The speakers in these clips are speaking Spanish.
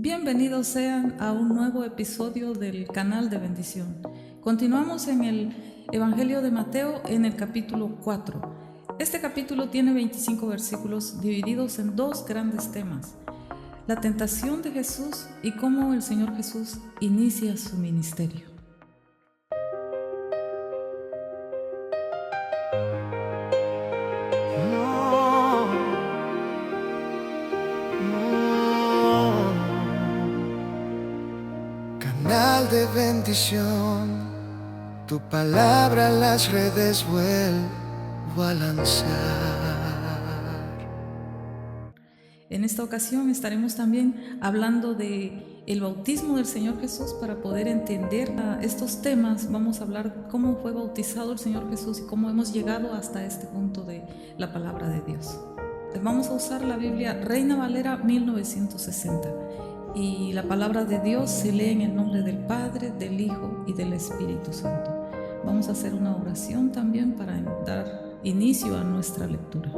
Bienvenidos sean a un nuevo episodio del canal de bendición. Continuamos en el Evangelio de Mateo en el capítulo 4. Este capítulo tiene 25 versículos divididos en dos grandes temas: la tentación de Jesús y cómo el Señor Jesús inicia su ministerio. Canal de bendición, tu palabra a las redes vuelvo a lanzar. En esta ocasión estaremos también hablando de el bautismo del Señor Jesús. Para poder entender estos temas, vamos a hablar cómo fue bautizado el Señor Jesús y cómo hemos llegado hasta este punto de la palabra de Dios. Vamos a usar la Biblia Reina Valera 1960. Y la palabra de Dios se lee en el nombre del Padre, del Hijo y del Espíritu Santo. Vamos a hacer una oración también para dar inicio a nuestra lectura.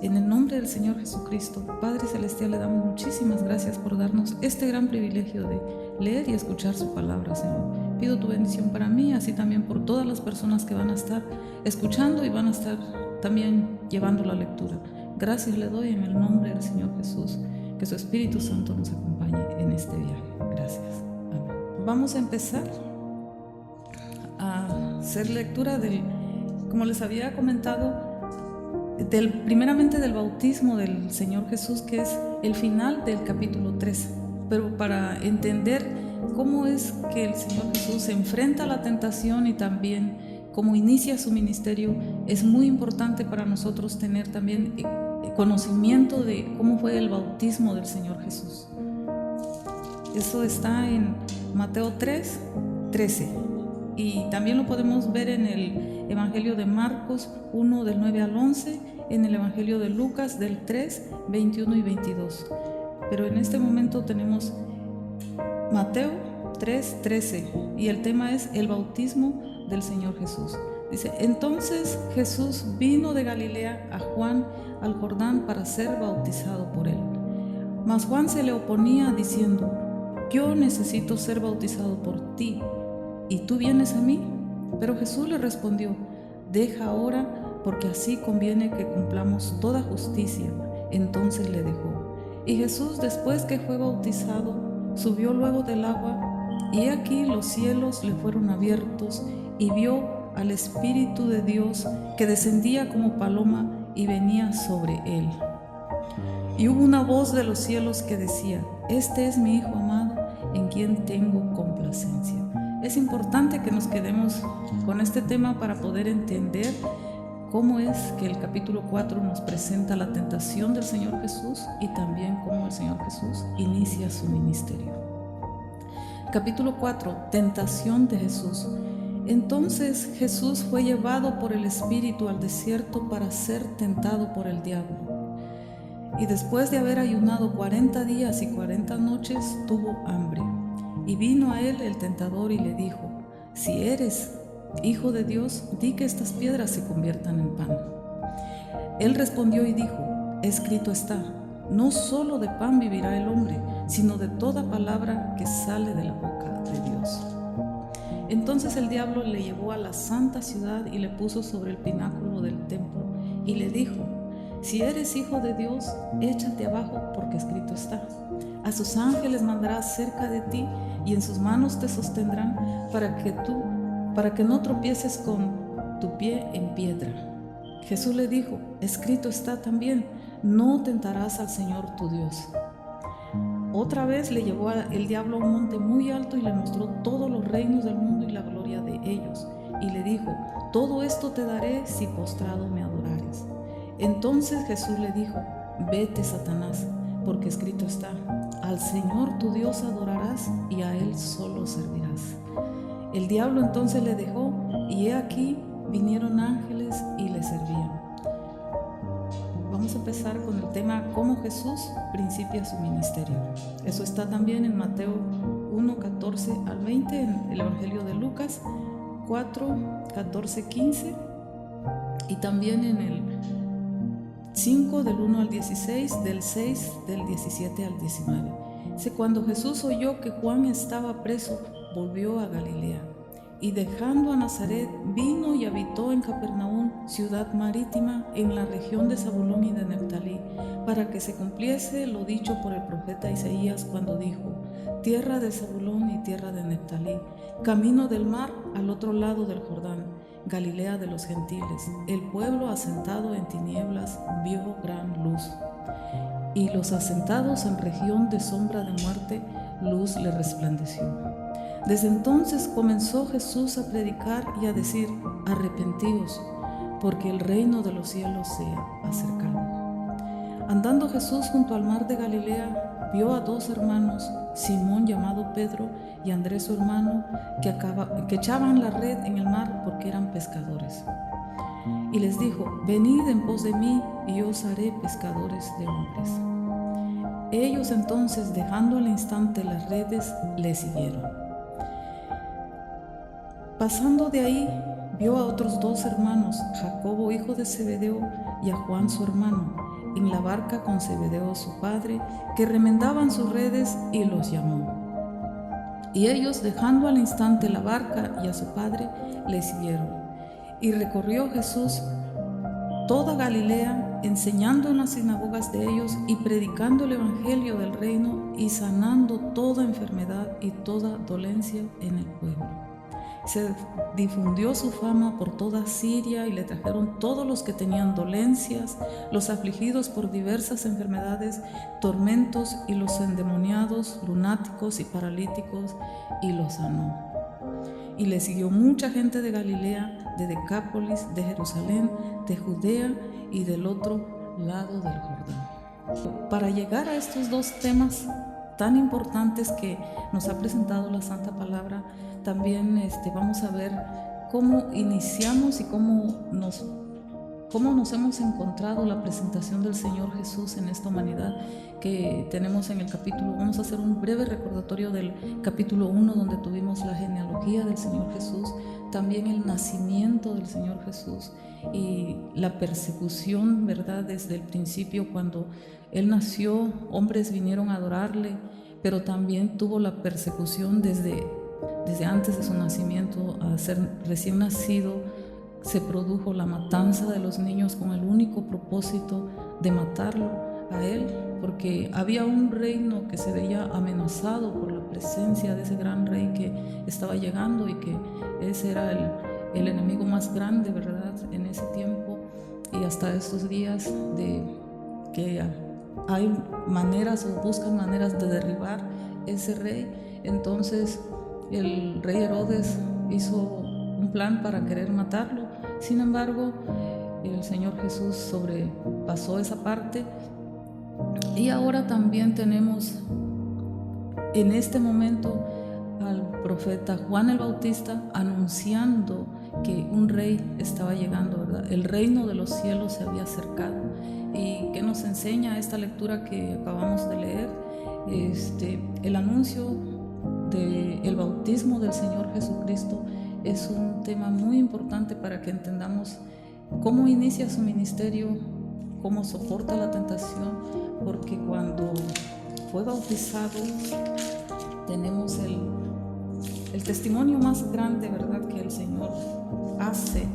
En el nombre del Señor Jesucristo, Padre Celestial, le damos muchísimas gracias por darnos este gran privilegio de leer y escuchar su palabra, Señor. Pido tu bendición para mí, así también por todas las personas que van a estar escuchando y van a estar también llevando la lectura. Gracias le doy en el nombre del Señor Jesús. Que su Espíritu Santo nos acompañe en este viaje. Gracias. Amén. Vamos a empezar a hacer lectura como les había comentado, primeramente del bautismo del Señor Jesús, que es el final del capítulo 3. Pero para entender cómo es que el Señor Jesús se enfrenta a la tentación y también cómo inicia su ministerio, es muy importante para nosotros tener también conocimiento de cómo fue el bautismo del Señor Jesús. Eso está en Mateo 3:13, y también lo podemos ver en el Evangelio de Marcos 1 del 9 al 11, en el Evangelio de Lucas del 3, 21 y 22. Pero en este momento tenemos Mateo 3:13 y el tema es el bautismo del Señor Jesús. Dice: entonces Jesús vino de Galilea a Juan al Jordán para ser bautizado por él. Mas Juan se le oponía diciendo: yo necesito ser bautizado por ti, ¿y tú vienes a mí? Pero Jesús le respondió: deja ahora, porque así conviene que cumplamos toda justicia. Entonces le dejó. Y Jesús, después que fue bautizado, subió luego del agua, y he aquí los cielos le fueron abiertos, y vio al Espíritu de Dios que descendía como paloma y venía sobre él. Y hubo una voz de los cielos que decía: este es mi Hijo amado, en quien tengo complacencia. Es importante que nos quedemos con este tema para poder entender cómo es que el capítulo 4 nos presenta la tentación del Señor Jesús y también cómo el Señor Jesús inicia su ministerio. Capítulo 4, tentación de Jesús. Entonces Jesús fue llevado por el Espíritu al desierto para ser tentado por el diablo. Y después de haber ayunado 40 días y 40 noches, tuvo hambre. Y vino a él el tentador y le dijo: si eres Hijo de Dios, di que estas piedras se conviertan en pan. Él respondió y dijo: escrito está, no solo de pan vivirá el hombre, sino de toda palabra que sale de la boca de Dios. Entonces el diablo le llevó a la santa ciudad y le puso sobre el pináculo del templo y le dijo: si eres Hijo de Dios, échate abajo, porque escrito está: a sus ángeles mandará cerca de ti, y en sus manos te sostendrán, para que no tropieces con tu pie en piedra. Jesús le dijo: escrito está también, no tentarás al Señor tu Dios. Otra vez le llevó el diablo a un monte muy alto y le mostró todos los reinos del mundo y la gloria de ellos. Y le dijo: todo esto te daré si postrado me adorares. Entonces Jesús le dijo: vete, Satanás, porque escrito está: al Señor tu Dios adorarás y a Él solo servirás. El diablo entonces le dejó, y he aquí vinieron ángeles y le servían. Vamos a empezar con el tema cómo Jesús principia su ministerio. Eso está también en Mateo 1, 14 al 20, en el Evangelio de Lucas 4, 14, 15, y también en el 5 del 1 al 16, del 6 del 17 al 19. Cuando Jesús oyó que Juan estaba preso, volvió a Galilea, y dejando a Nazaret, vino y habitó en Capernaum, ciudad marítima, en la región de Zabulón y de Neftalí, para que se cumpliese lo dicho por el profeta Isaías cuando dijo: tierra de Zabulón y tierra de Neftalí, camino del mar al otro lado del Jordán, Galilea de los gentiles. El pueblo asentado en tinieblas vio gran luz, y los asentados en región de sombra de muerte, luz le resplandeció. Desde entonces comenzó Jesús a predicar y a decir: arrepentíos, porque el reino de los cielos se ha acercado. Andando Jesús junto al mar de Galilea, vio a dos hermanos, Simón llamado Pedro y Andrés su hermano, que echaban la red en el mar porque eran pescadores. Y les dijo: venid en pos de mí, y yo os haré pescadores de hombres. Ellos entonces, dejando al instante las redes, le siguieron. Pasando de ahí, vio a otros dos hermanos, Jacobo hijo de Zebedeo y a Juan su hermano, en la barca con Zebedeo su padre, que remendaban sus redes, y los llamó. Y ellos, dejando al instante la barca y a su padre, le siguieron. Y recorrió Jesús toda Galilea, enseñando en las sinagogas de ellos y predicando el evangelio del reino y sanando toda enfermedad y toda dolencia en el pueblo. Se difundió su fama por toda Siria, y le trajeron todos los que tenían dolencias, los afligidos por diversas enfermedades, tormentos, y los endemoniados, lunáticos y paralíticos, y los sanó. Y le siguió mucha gente de Galilea, de Decápolis, de Jerusalén, de Judea y del otro lado del Jordán. Para llegar a estos dos temas tan importantes que nos ha presentado la Santa Palabra, también vamos a ver cómo iniciamos y cómo nos hemos encontrado la presentación del Señor Jesús en esta humanidad que tenemos en el capítulo. Vamos a hacer un breve recordatorio del capítulo 1, donde tuvimos la genealogía del Señor Jesús, también el nacimiento del Señor Jesús y la persecución, ¿verdad? Desde el principio, cuando Él nació, hombres vinieron a adorarle, pero también tuvo la persecución desde antes de su nacimiento. A ser recién nacido, se produjo la matanza de los niños con el único propósito de matarlo a él, porque había un reino que se veía amenazado por la presencia de ese gran rey que estaba llegando, y que ese era el enemigo más grande, ¿verdad?, en ese tiempo. Y hasta estos días de que hay maneras o buscan maneras de derribar ese rey. Entonces el rey Herodes hizo un plan para querer matarlo. Sin embargo, el Señor Jesús sobrepasó esa parte. Y ahora también tenemos en este momento al profeta Juan el Bautista anunciando que un rey estaba llegando, ¿verdad? El reino de los cielos se había acercado. ¿Y qué nos enseña esta lectura que acabamos de leer? El anuncio del bautismo del Señor Jesucristo es un tema muy importante para que entendamos cómo inicia su ministerio, cómo soporta la tentación, porque cuando fue bautizado tenemos el testimonio más grande, ¿verdad?, que el Señor hace,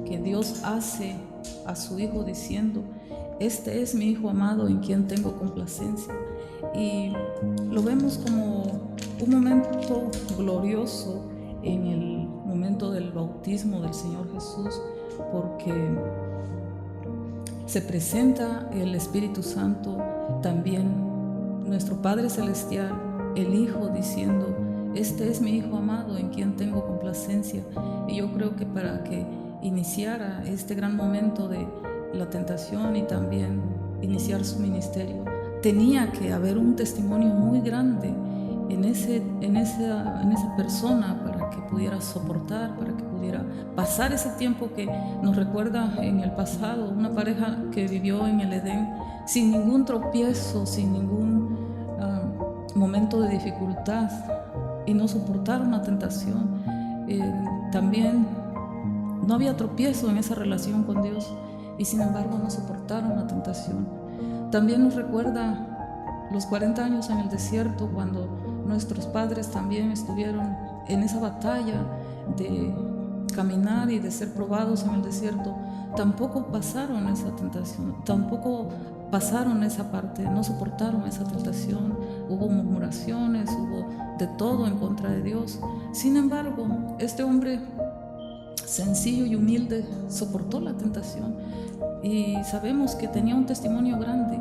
que Dios hace a su Hijo diciendo: este es mi Hijo amado en quien tengo complacencia. Y lo vemos como un momento glorioso en el momento del bautismo del Señor Jesús, porque se presenta el Espíritu Santo, también nuestro Padre Celestial, el Hijo diciendo: este es mi Hijo amado en quien tengo complacencia. Y yo creo que para que iniciara este gran momento de la tentación y también iniciar su ministerio, tenía que haber un testimonio muy grande en esa persona para que pudiera soportar, para que pudiera pasar ese tiempo que nos recuerda en el pasado, una pareja que vivió en el Edén sin ningún tropiezo, sin ningún momento de dificultad, y no soportaron la tentación. También no había tropiezo en esa relación con Dios, y sin embargo no soportaron la tentación. También nos recuerda los 40 años en el desierto, cuando nuestros padres también estuvieron en esa batalla de caminar y de ser probados en el desierto, tampoco pasaron esa tentación, tampoco pasaron esa parte, no soportaron esa tentación, hubo murmuraciones, hubo de todo en contra de Dios. Sin embargo, este hombre sencillo y humilde soportó la tentación, y sabemos que tenía un testimonio grande.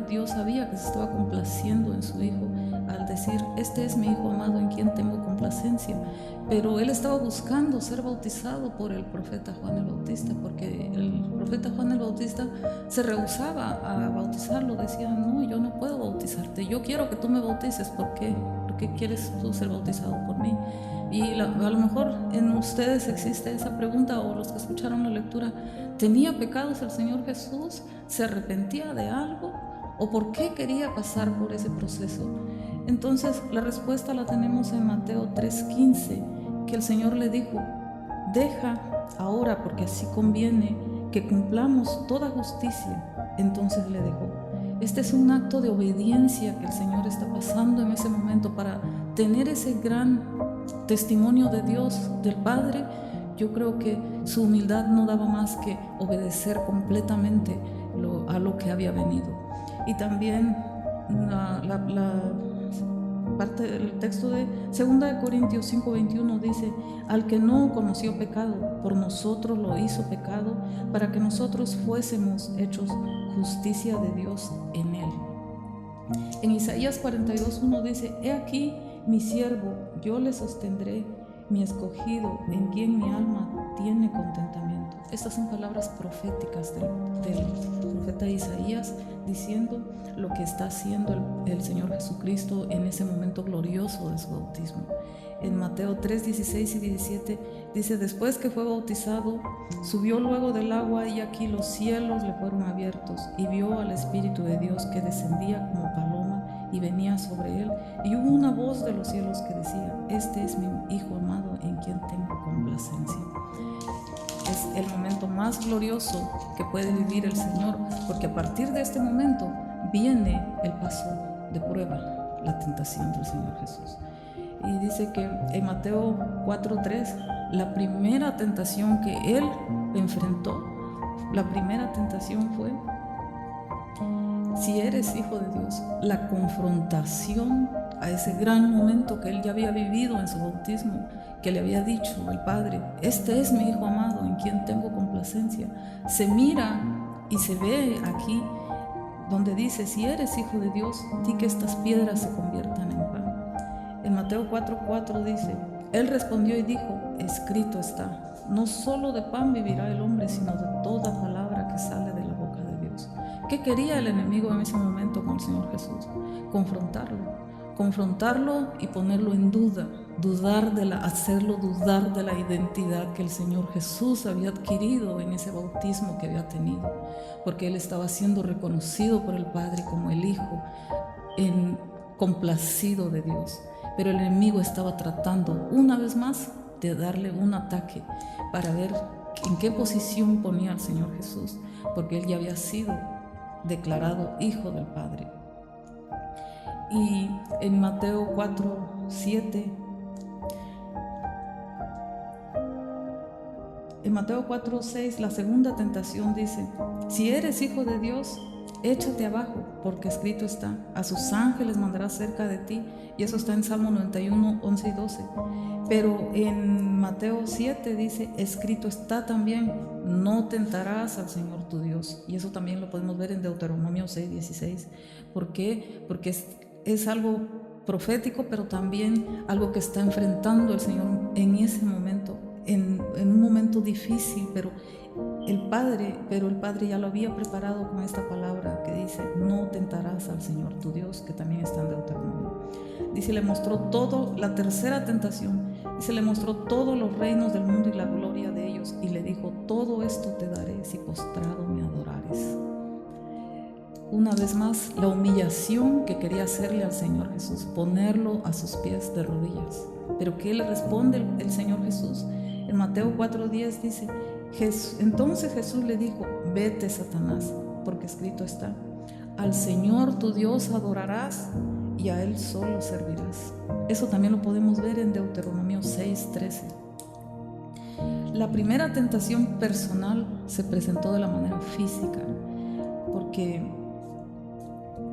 Dios sabía que se estaba complaciendo en su hijo al decir: este es mi hijo amado en quien tengo complacencia. Pero él estaba buscando ser bautizado por el profeta Juan el Bautista, porque el profeta Juan el Bautista se rehusaba a bautizarlo. Decía: no, yo no puedo bautizarte, yo quiero que tú me bautices. ¿Por qué? ¿Por qué quieres tú ser bautizado por mí? Y a lo mejor en ustedes existe esa pregunta, o los que escucharon la lectura: ¿tenía pecados el Señor Jesús? ¿Se arrepentía de algo? ¿O por qué quería pasar por ese proceso? Entonces la respuesta la tenemos en Mateo 3:15, que el Señor le dijo: deja ahora, porque así conviene que cumplamos toda justicia. Entonces le dejó. Este es un acto de obediencia que el Señor está pasando en ese momento para tener ese gran testimonio de Dios, del Padre. Yo creo que su humildad no daba más que obedecer completamente a lo que había venido. Y también la parte del texto de 2 Corintios 5:21 dice: al que no conoció pecado, por nosotros lo hizo pecado, para que nosotros fuésemos hechos justicia de Dios en él. En Isaías 42:1 dice: he aquí mi siervo, yo le sostendré, mi escogido, en quien mi alma tiene contentamiento. Estas son palabras proféticas del profeta Isaías, diciendo lo que está haciendo el Señor Jesucristo en ese momento glorioso de su bautismo. En Mateo 3:16 y 17 dice: después que fue bautizado, subió luego del agua, y aquí los cielos le fueron abiertos, y vio al Espíritu de Dios que descendía como paloma y venía sobre él, y hubo una voz de los cielos que decía: este es mi Hijo amado en quien tengo complacencia. Es el momento más glorioso que puede vivir el Señor, porque a partir de este momento viene el paso de prueba, la tentación del Señor Jesús. Y dice que en Mateo 4:3, la primera tentación que él enfrentó, la primera tentación fue: si eres hijo de Dios. La confrontación a ese gran momento que él ya había vivido en su bautismo, que le había dicho el Padre: este es mi Hijo amado en quien tengo complacencia. Se mira y se ve aquí donde dice: si eres hijo de Dios, di que estas piedras se conviertan en pan. En Mateo 4:4 dice: él respondió y dijo: escrito está, no solo de pan vivirá el hombre, sino de toda palabra que sale de la boca de Dios. ¿Qué quería el enemigo en ese momento con el Señor Jesús? Confrontarlo y ponerlo en duda, hacerlo dudar de la identidad que el Señor Jesús había adquirido en ese bautismo que había tenido, porque él estaba siendo reconocido por el Padre como el Hijo complacido de Dios. Pero el enemigo estaba tratando una vez más de darle un ataque para ver en qué posición ponía al Señor Jesús, porque él ya había sido declarado Hijo del Padre. Y en Mateo 4:7, en Mateo 4:6, la segunda tentación dice: si eres hijo de Dios, échate abajo, porque escrito está: a sus ángeles mandará cerca de ti. Y eso está en Salmo 91, 11 y 12. Pero en Mateo 7 dice: escrito está también: no tentarás al Señor tu Dios. Y eso también lo podemos ver en Deuteronomio 6:16. ¿Por qué? Porque es algo profético, pero también algo que está enfrentando el Señor en ese momento, en un momento difícil, pero el Padre ya lo había preparado con esta palabra que dice: no tentarás al Señor tu Dios, que también está en Deuteronomio. Dice: le mostró todo, la tercera tentación, dice: le mostró todos los reinos del mundo y la gloria de ellos, y le dijo: todo esto te daré si postrado me adorares. Una vez más, la humillación que quería hacerle al Señor Jesús, ponerlo a sus pies de rodillas. Pero ¿qué le responde el Señor Jesús? En Mateo 4:10 dice: entonces Jesús le dijo: vete, Satanás, porque escrito está: al Señor tu Dios adorarás y a Él solo servirás. Eso también lo podemos ver en Deuteronomio 6:13. La primera tentación personal se presentó de la manera física, porque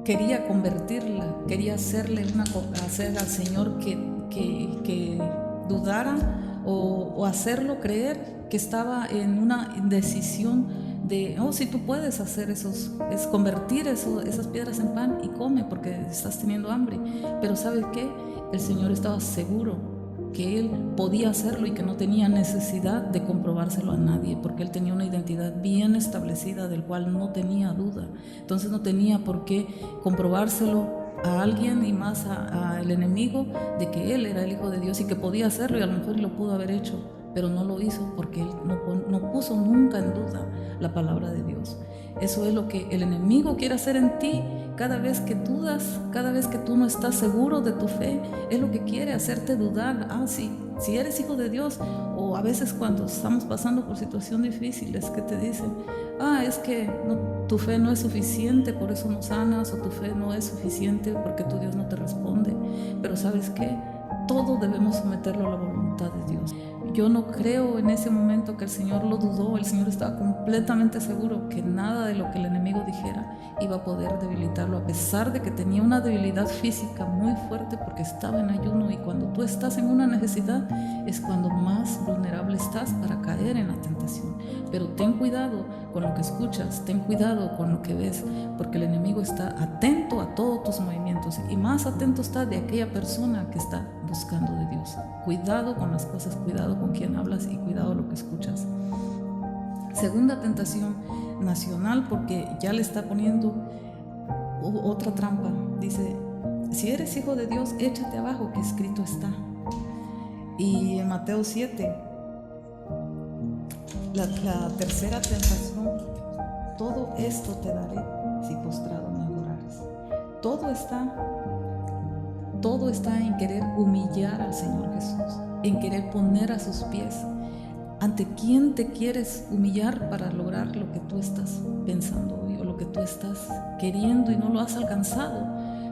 quería convertirla, quería hacer al Señor que dudara o hacerlo creer que estaba en una indecisión de, si tú puedes hacer es convertir esas piedras en pan y come porque estás teniendo hambre. Pero ¿sabes qué? El Señor estaba seguro que Él podía hacerlo y que no tenía necesidad de comprobárselo a nadie, porque Él tenía una identidad bien establecida del cual no tenía duda. Entonces no tenía por qué comprobárselo a alguien y más al enemigo de que Él era el Hijo de Dios y que podía hacerlo, y a lo mejor lo pudo haber hecho, pero no lo hizo porque Él no puso nunca en duda la palabra de Dios. Eso es lo que el enemigo quiere hacer en ti. Cada vez que dudas, cada vez que tú no estás seguro de tu fe, es lo que quiere, hacerte dudar. Si eres hijo de Dios, o a veces cuando estamos pasando por situaciones difíciles que te dicen, es que tu fe no es suficiente, por eso no sanas, o tu fe no es suficiente porque tu Dios no te responde. Pero ¿sabes qué? Todo debemos someterlo a la voluntad de Dios. Yo no creo en ese momento que el Señor lo dudó. El Señor estaba completamente seguro que nada de lo que el enemigo dijera iba a poder debilitarlo, a pesar de que tenía una debilidad física muy fuerte porque estaba en ayuno, y cuando tú estás en una necesidad es cuando más vulnerable estás para caer en la tentación. Pero ten cuidado con lo que escuchas, ten cuidado con lo que ves, porque el enemigo está atento a todos tus movimientos, y más atento está de aquella persona que está buscando de Dios. Cuidado con las cosas, cuidado con quién hablas y cuidado lo que escuchas. Segunda tentación nacional, porque ya le está poniendo otra trampa. Dice, si eres hijo de Dios, échate abajo, que escrito está. Y en Mateo 7, la tercera tentación, todo esto te daré si postrado me adorares. Todo está en querer humillar al Señor Jesús, en querer poner a sus pies. ¿Ante quién te quieres humillar para lograr lo que tú estás pensando hoy, o lo que tú estás queriendo y no lo has alcanzado?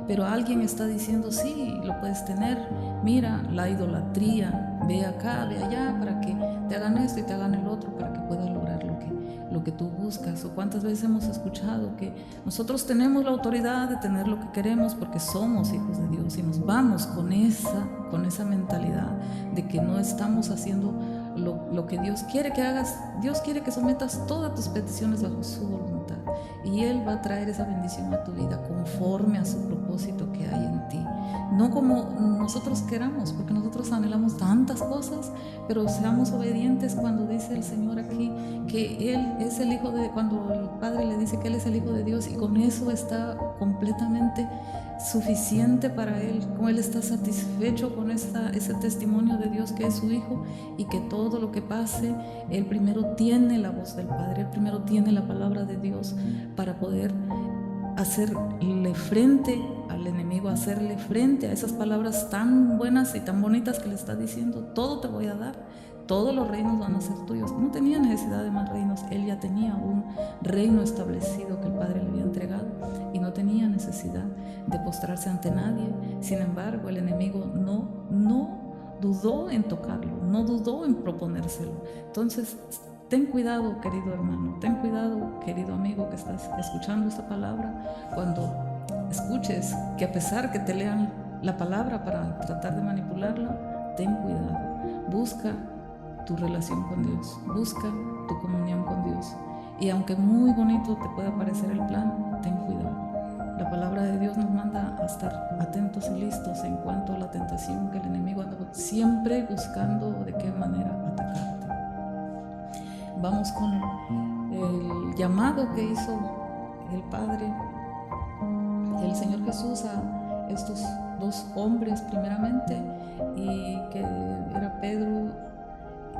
Pero alguien está diciendo, sí, lo puedes tener. Mira, la idolatría, ve acá, ve allá, para que te hagan esto y te hagan el otro, para que puedas lograr lo que tú buscas. O cuántas veces hemos escuchado que nosotros tenemos la autoridad de tener lo que queremos porque somos hijos de Dios, y nos vamos con esa mentalidad de que no estamos haciendo lo que Dios quiere que hagas. Dios quiere que sometas todas tus peticiones bajo su voluntad, y Él va a traer esa bendición a tu vida conforme a su propósito que hay en ti, no como nosotros queramos, porque nosotros anhelamos tantas cosas. Pero seamos obedientes cuando dice el Señor aquí que Él es el Hijo de, cuando el Padre le dice que Él es el Hijo de Dios, y con eso está completamente suficiente para Él, como Él está satisfecho con ese testimonio de Dios que es su Hijo, y que todo lo que pase, Él primero tiene la voz del Padre, Él primero tiene la palabra de Dios para poder hacerle frente al enemigo, hacerle frente a esas palabras tan buenas y tan bonitas que le está diciendo. Todo te voy a dar, todos los reinos van a ser tuyos. No tenía necesidad de más reinos, Él ya tenía un reino establecido que el Padre le había entregado, y no tenía necesidad de postrarse ante nadie. Sin embargo, el enemigo no dudó en tocarlo, no dudó en proponérselo. Entonces, ten cuidado, querido hermano, ten cuidado, querido amigo, que estás escuchando esta palabra. Cuando escuches que a pesar que te lean la palabra para tratar de manipularla, ten cuidado. Busca tu relación con Dios, busca tu comunión con Dios. Y aunque muy bonito te pueda parecer el plan, ten cuidado. La palabra de Dios nos manda a estar atentos y listos en cuanto a la tentación que el enemigo anda siempre buscando de qué manera atacarte. Vamos con el llamado que hizo el Padre, el Señor Jesús, a estos dos hombres primeramente, y que era Pedro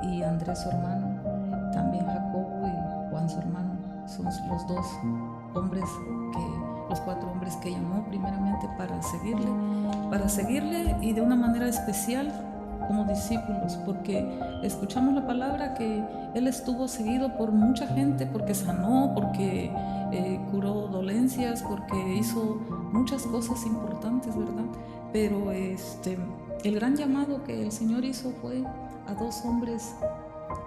y Andrés su hermano, también Jacobo y Juan su hermano. Son los dos hombres los 4 hombres que llamó primeramente para seguirle, y de una manera especial como discípulos, porque escuchamos la palabra que Él estuvo seguido por mucha gente, porque sanó, porque curó dolencias, porque hizo muchas cosas importantes, ¿verdad? Pero el gran llamado que el Señor hizo fue a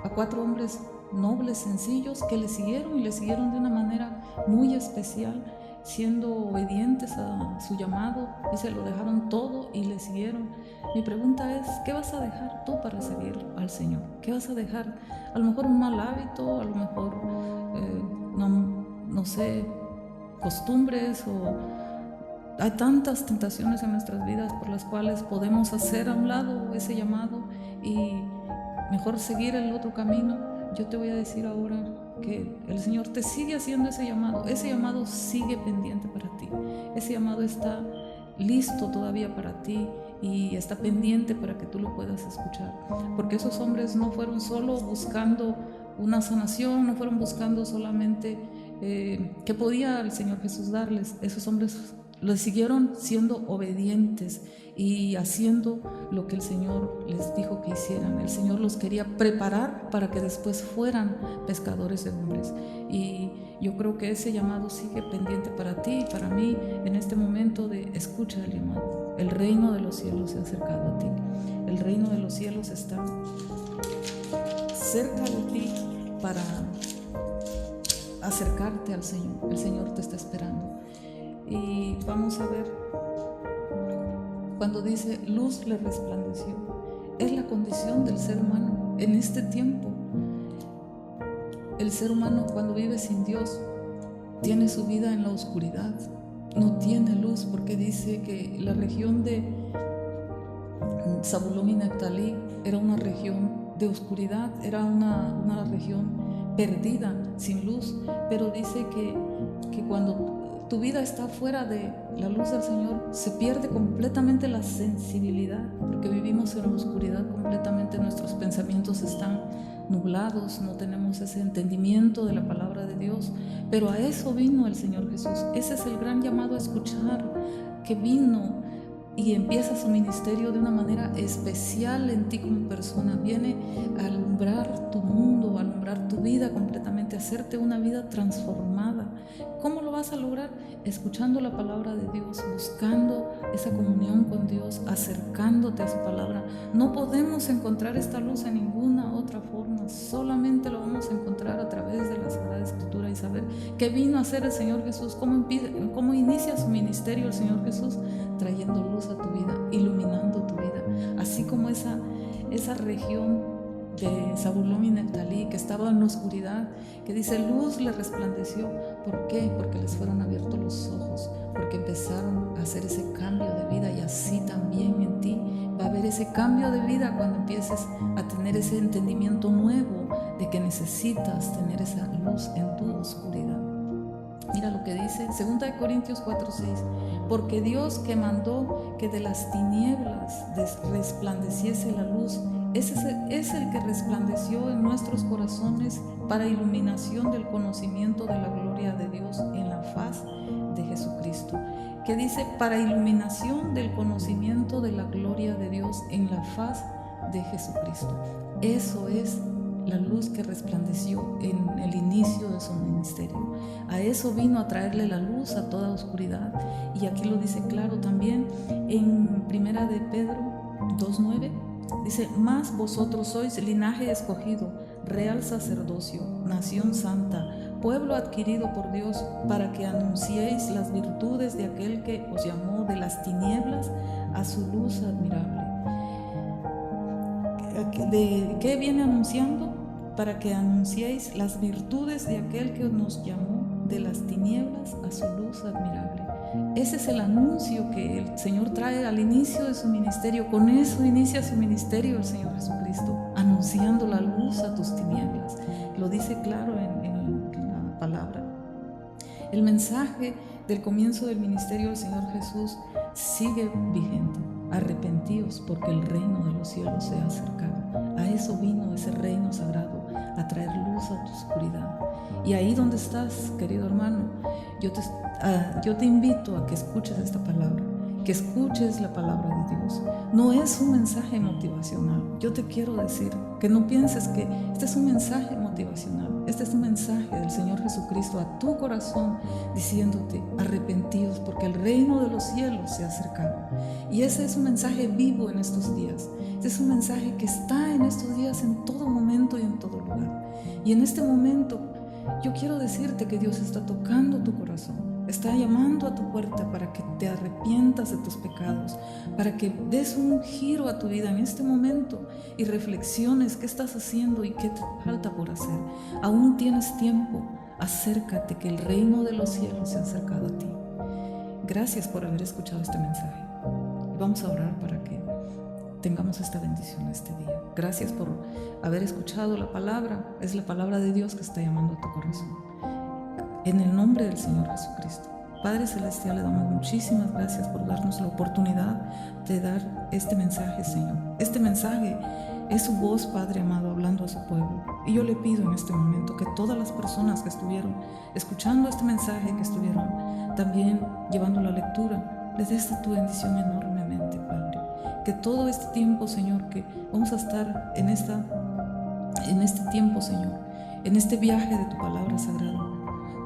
4 hombres nobles, sencillos, que le siguieron, y le siguieron de una manera muy especial, siendo obedientes a su llamado, y se lo dejaron todo y le siguieron. Mi pregunta es, ¿qué vas a dejar tú para seguir al Señor? ¿Qué vas a dejar? A lo mejor un mal hábito, a lo mejor no sé, costumbres, o hay tantas tentaciones en nuestras vidas por las cuales podemos hacer a un lado ese llamado y mejor seguir el otro camino. Yo te voy a decir ahora que el Señor te sigue haciendo ese llamado sigue pendiente para ti, ese llamado está listo todavía para ti y está pendiente para que tú lo puedas escuchar, porque esos hombres no fueron solo buscando una sanación, no fueron buscando solamente qué podía el Señor Jesús darles. Esos hombres lo siguieron siendo obedientes y haciendo lo que el Señor les dijo que hicieran. El Señor los quería preparar para que después fueran pescadores de hombres, y yo creo que ese llamado sigue pendiente para ti y para mí en este momento de escucha el llamado. El reino de los cielos se ha acercado a ti, el reino de los cielos está cerca de ti para acercarte al Señor. El Señor te está esperando. Y vamos a ver, cuando dice luz le resplandeció, es la condición del ser humano en este tiempo. El ser humano, cuando vive sin Dios, tiene su vida en la oscuridad, no tiene luz, porque dice que la región de Zabulón y Neftalí era una región de oscuridad, era una región perdida, sin luz. Pero dice que cuando tu vida está fuera de la luz del Señor, se pierde completamente la sensibilidad, porque vivimos en la oscuridad completamente, nuestros pensamientos están nublados, no tenemos ese entendimiento de la palabra de Dios. Pero a eso vino el Señor Jesús. Ese es el gran llamado a escuchar, que vino y empieza su ministerio de una manera especial en ti como persona. Viene a alumbrar tu mundo, a alumbrar tu vida completamente, a hacerte una vida transformada. ¿Cómo lo vas a lograr? Escuchando la palabra de Dios, buscando esa comunión con Dios, acercándote a su palabra. No podemos encontrar esta luz en ninguna otra forma, solamente lo vamos a encontrar a través de la Sagrada Escritura, y saber qué vino a hacer el Señor Jesús, cómo inicia su ministerio el Señor Jesús, trayendo luz a tu vida, iluminando tu vida, así como esa región de Zabulón y Neftalí, que estaba en la oscuridad, que dice luz le resplandeció. ¿Por qué? Porque les fueron abiertos los ojos, porque empezaron a hacer ese cambio de vida. Y así también en ti va a haber ese cambio de vida cuando empieces a tener ese entendimiento nuevo de que necesitas tener esa luz en tu oscuridad. Mira lo que dice 2 Corintios 4:6, porque Dios, que mandó que de las tinieblas resplandeciese la luz, ese es el que resplandeció en nuestros corazones para iluminación del conocimiento de la gloria de Dios en la faz de Jesucristo. Que dice, para iluminación del conocimiento de la gloria de Dios en la faz de Jesucristo. Eso es la luz que resplandeció en el inicio de su ministerio. A eso vino a traerle la luz a toda oscuridad. Y aquí lo dice claro también en 1 de Pedro 2:9. Dice, mas vosotros sois linaje escogido, real sacerdocio, nación santa, pueblo adquirido por Dios, para que anunciéis las virtudes de aquel que os llamó de las tinieblas a su luz admirable. ¿De qué viene anunciando? Para que anunciéis las virtudes de aquel que nos llamó de las tinieblas a su luz admirable. Ese es el anuncio que el Señor trae al inicio de su ministerio. Con eso inicia su ministerio el Señor Jesucristo, anunciando la luz a tus tinieblas. Lo dice claro en la palabra. El mensaje del comienzo del ministerio del Señor Jesús sigue vigente. Arrepentíos, porque el reino de los cielos se ha acercado. A eso vino ese reino sagrado, a traer luz a tu oscuridad. Y ahí donde estás, querido hermano, yo te invito a que escuches esta palabra que escuches la palabra de Dios. No es un mensaje motivacional. Yo te quiero decir que no pienses que este es un mensaje motivacional. Este es un mensaje del Señor Jesucristo a tu corazón diciéndote: arrepentidos porque el reino de los cielos se ha acercado. Y ese es un mensaje vivo en estos días. Este es un mensaje que está en estos días en todo momento y en todo lugar. Y en este momento yo quiero decirte que Dios está tocando tu corazón. Está llamando a tu puerta para que te arrepientas de tus pecados, para que des un giro a tu vida en este momento y reflexiones qué estás haciendo y qué te falta por hacer. Aún tienes tiempo. Acércate, que el reino de los cielos se ha acercado a ti. Gracias por haber escuchado este mensaje. Vamos a orar para que tengamos esta bendición este día. Gracias por haber escuchado la palabra. Es la palabra de Dios que está llamando a tu corazón. En el nombre del Señor Jesucristo. Padre Celestial, le damos muchísimas gracias por darnos la oportunidad de dar este mensaje, Señor. Este mensaje es su voz, Padre amado, hablando a su pueblo. Y yo le pido en este momento que todas las personas que estuvieron escuchando este mensaje, que estuvieron también llevando la lectura, les des tu bendición enormemente, Padre. Que todo este tiempo, Señor, que vamos a estar en este tiempo, Señor, en este viaje de tu palabra sagrada,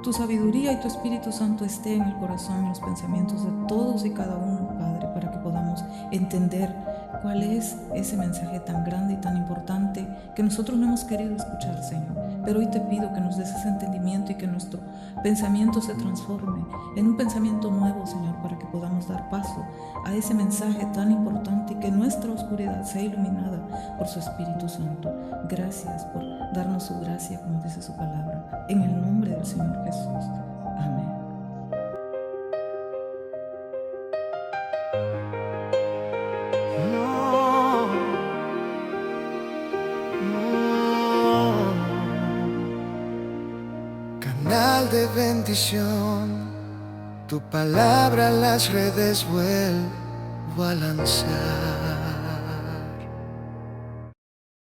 tu sabiduría y tu Espíritu Santo esté en el corazón y los pensamientos de todos y cada uno, Padre, para que podamos entender cuál es ese mensaje tan grande y tan importante que nosotros no hemos querido escuchar, Señor. Pero hoy te pido que nos des ese entendimiento y que nuestro pensamiento se transforme en un pensamiento nuevo, Señor, para que podamos dar paso a ese mensaje tan importante y que nuestra oscuridad sea iluminada por su Espíritu Santo. Gracias por darnos su gracia, como dice su palabra. En el nombre del Señor Jesús. Amén. Canal de bendición, tu palabra las redes vuelvo a lanzar.